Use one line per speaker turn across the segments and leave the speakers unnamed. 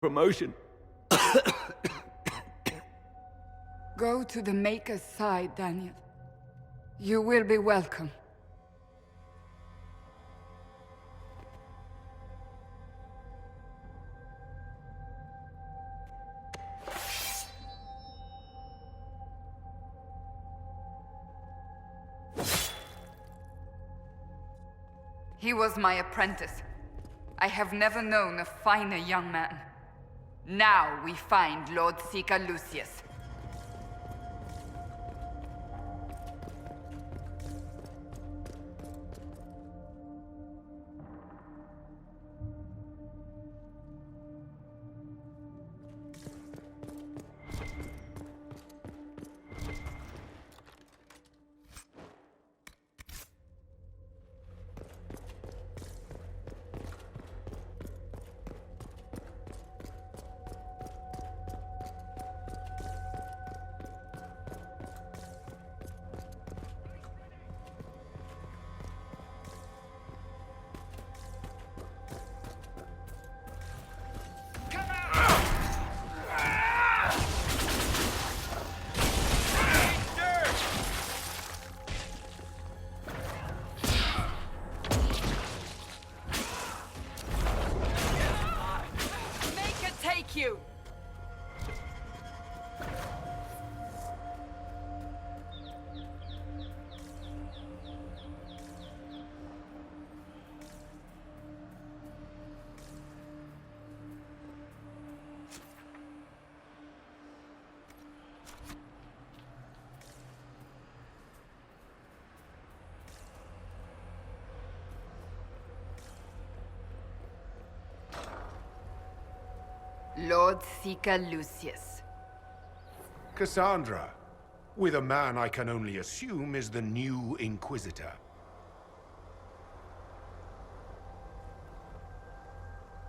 Promotion.
Go to the Maker's side, Daniel. You will be welcome. He was my apprentice. I have never known a finer young man. Now we find Lord Seeker Lucius. You. Lord Seeker Lucius.
Cassandra, with a man I can only assume is the new Inquisitor.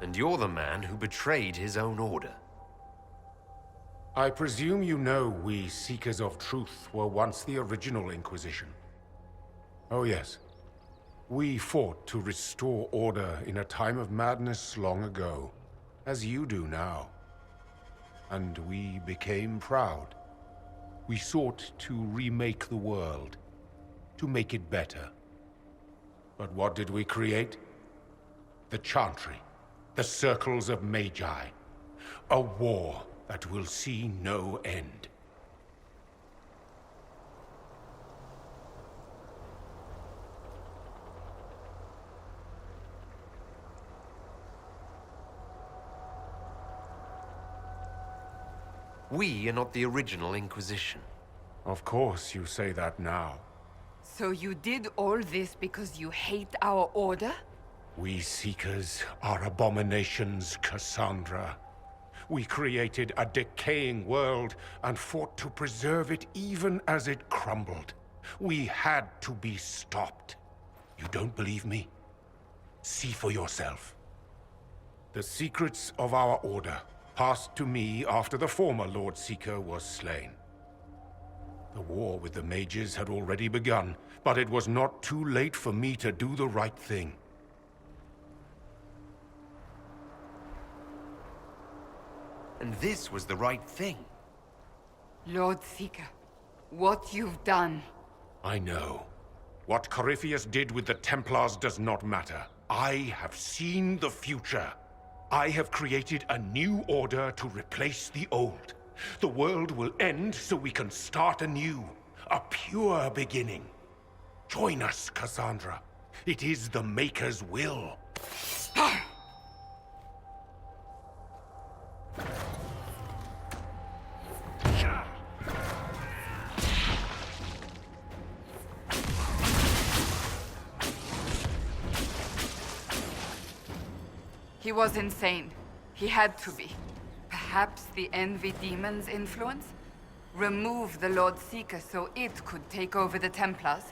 And you're the man who betrayed his own order.
I presume you know we Seekers of Truth were once the original Inquisition. Oh yes. We fought to restore order in a time of madness long ago. As you do now. And we became proud. We sought to remake the world, to make it better. But what did we create? The Chantry, the Circles of Magi. A war that will see no end.
We are not the original Inquisition.
Of course you say that now.
So you did all this because you hate our order?
We Seekers are abominations, Cassandra. We created a decaying world and fought to preserve it even as it crumbled. We had to be stopped. You don't believe me? See for yourself. The secrets of our order passed to me after the former Lord Seeker was slain. The war with the mages had already begun, but it was not too late for me to do the right thing.
And this was the right thing.
Lord Seeker, what you've done.
I know. What Corypheus did with the Templars does not matter. I have seen the future. I have created a new order to replace the old. The world will end so we can start anew. A pure beginning. Join us, Cassandra. It is the Maker's will.
He was insane. He had to be. Perhaps the Envy Demon's influence? Remove the Lord Seeker so it could take over the Templars?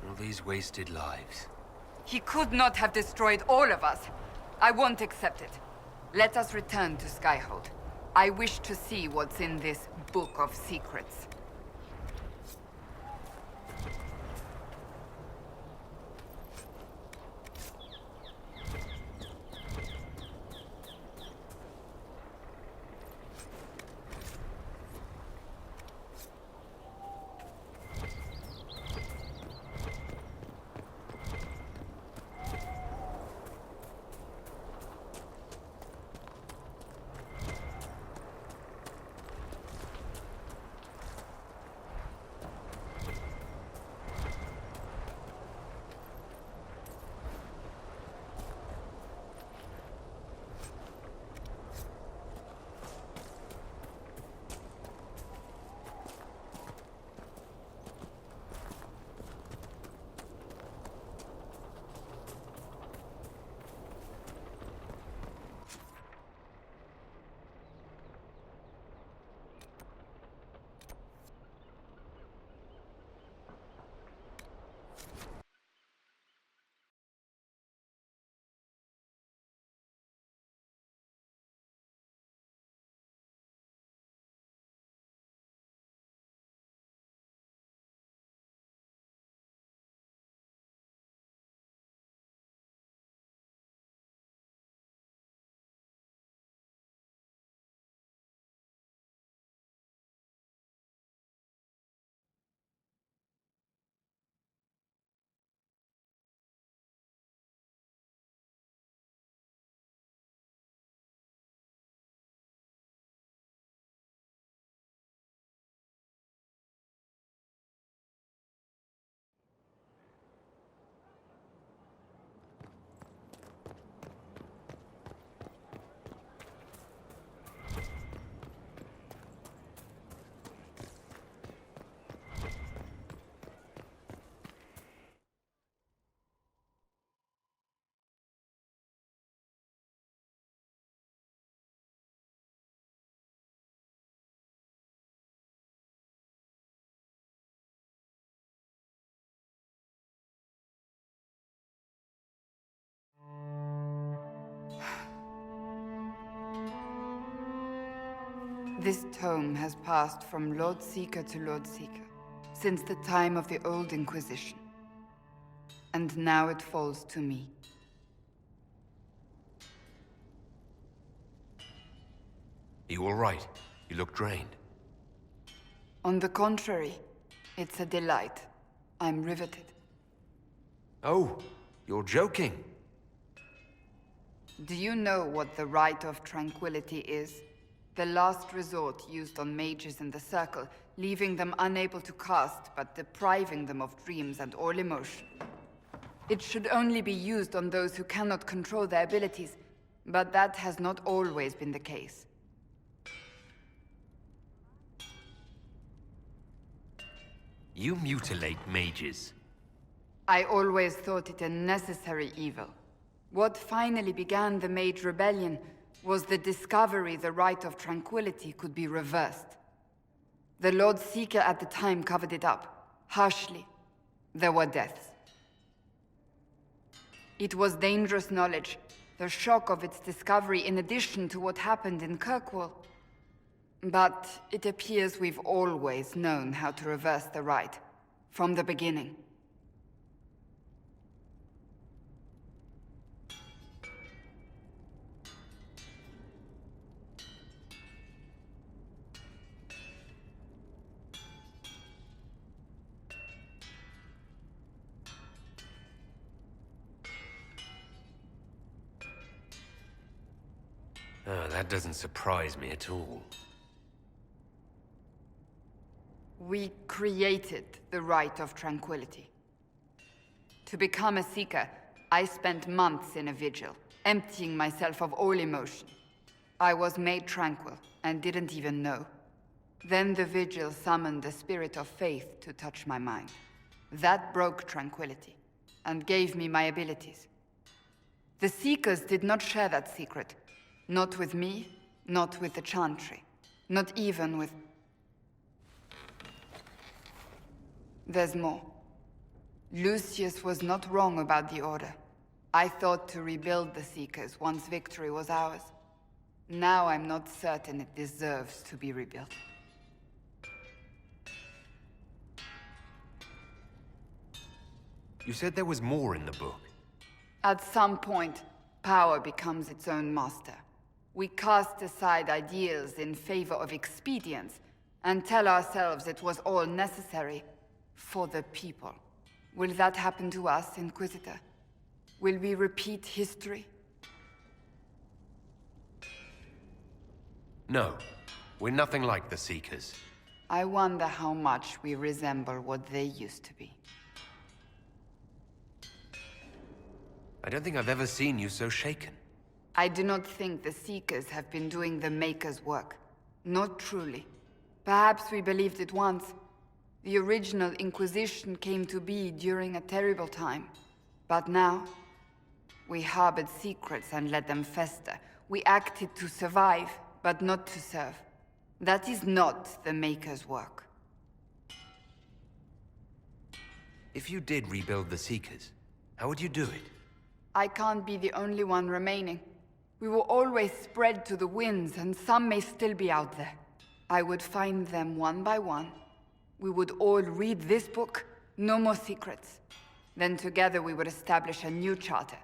All these wasted lives.
He could not have destroyed all of us. I won't accept it. Let us return to Skyhold. I wish to see what's in this Book of Secrets. This tome has passed from Lord Seeker to Lord Seeker since the time of the old Inquisition. And now it falls to me.
You all right? You look drained.
On the contrary, it's a delight. I'm riveted.
Oh, you're joking.
Do you know what the Rite of Tranquility is? The last resort used on mages in the Circle, leaving them unable to cast, but depriving them of dreams and all emotion. It should only be used on those who cannot control their abilities, but that has not always been the case.
You mutilate mages.
I always thought it a necessary evil. What finally began the Mage Rebellion was the discovery the Rite of Tranquility could be reversed. The Lord Seeker at the time covered it up, harshly. There were deaths. It was dangerous knowledge, the shock of its discovery in addition to what happened in Kirkwall. But it appears we've always known how to reverse the rite, from the beginning.
Oh, that doesn't surprise me at all.
We created the Rite of Tranquility. To become a Seeker, I spent months in a vigil, emptying myself of all emotion. I was made tranquil, and didn't even know. Then the vigil summoned the spirit of faith to touch my mind. That broke tranquility, and gave me my abilities. The Seekers did not share that secret. Not with me, not with the Chantry, not even with... There's more. Lucius was not wrong about the Order. I thought to rebuild the Seekers once victory was ours. Now I'm not certain it deserves to be rebuilt.
You said there was more in the book.
At some point, power becomes its own master. We cast aside ideals in favor of expedience, and tell ourselves it was all necessary for the people. Will that happen to us, Inquisitor? Will we repeat history?
No, we're nothing like the Seekers.
I wonder how much we resemble what they used to be.
I don't think I've ever seen you so shaken.
I do not think the Seekers have been doing the Maker's work. Not truly. Perhaps we believed it once. The original Inquisition came to be during a terrible time. But now, we harbored secrets and let them fester. We acted to survive, but not to serve. That is not the Maker's work.
If you did rebuild the Seekers, how would you do it?
I can't be the only one remaining. We will always spread to the winds, and some may still be out there. I would find them one by one. We would all read this book, no more secrets. Then together we would establish a new charter.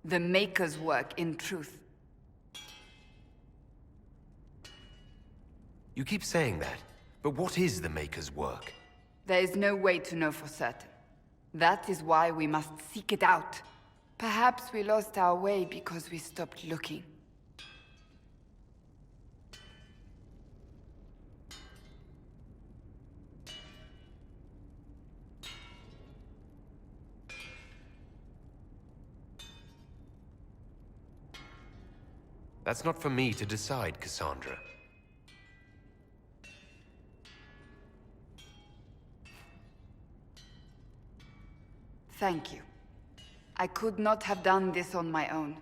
The Maker's work in truth.
You keep saying that, but what is the Maker's work?
There is no way to know for certain. That is why we must seek it out. Perhaps we lost our way because we stopped looking.
That's not for me to decide, Cassandra.
Thank you. I could not have done this on my own.